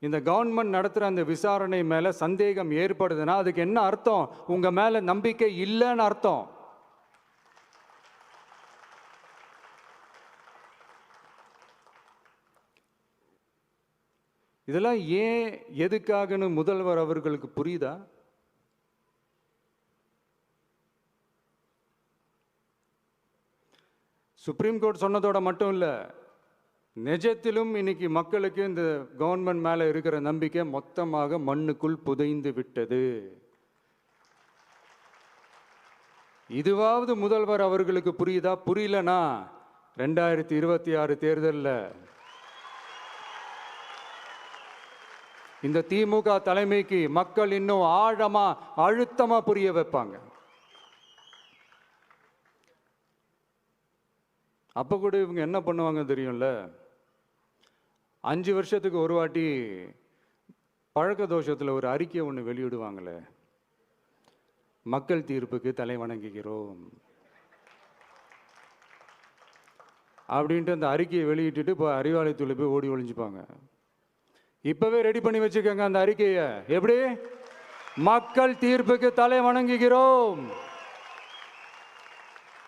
இந்த கவர்மெண்ட் நடத்துகிற அந்த விசாரணை மேலே சந்தேகம் ஏற்படுதுன்னா அதுக்கு என்ன அர்த்தம்? உங்கள் மேலே நம்பிக்கை இல்லைன்னு அர்த்தம். இதெல்லாம் ஏன் எதுக்காகன்னு முதல்வர் அவர்களுக்கு புரியுதா? சுப்ரீம் கோர்ட் சொன்னதோட மட்டும் இல்லை, நிஜத்திலும் இன்னைக்கு மக்களுக்கு இந்த கவர்மெண்ட் மேலே இருக்கிற நம்பிக்கை மொத்தமாக மண்ணுக்குள் புதைந்து விட்டது. இதுவாவது முதல்வர் அவர்களுக்கு புரியுதா? புரியலனா 2026 தேர்தலில் இந்த திமுக தலைமைக்கு மக்கள் இன்னும் ஆழமா அழுத்தமா புரிய வைப்பாங்க. அப்ப கூட இவங்க என்ன பண்ணுவாங்க தெரியும்ல, 5 வருஷத்துக்கு ஒரு வாட்டி பழக்க தோஷத்தில் ஒரு அறிக்கை ஒன்று வெளியிடுவாங்களே, மக்கள் தீர்ப்புக்கு தலை வணங்குகிறோம் அப்படின்ட்டு அந்த அறிக்கையை வெளியிட்டுட்டு இப்போ அறிவாலயத்தில் போய் ஓடி ஒளிஞ்சுப்பாங்க. இப்பவே ரெடி பண்ணி வச்சுக்கோங்க அந்த அறிக்கையை. எப்படி? மக்கள் தீர்ப்புக்கு தலை வணங்குகிறோம்.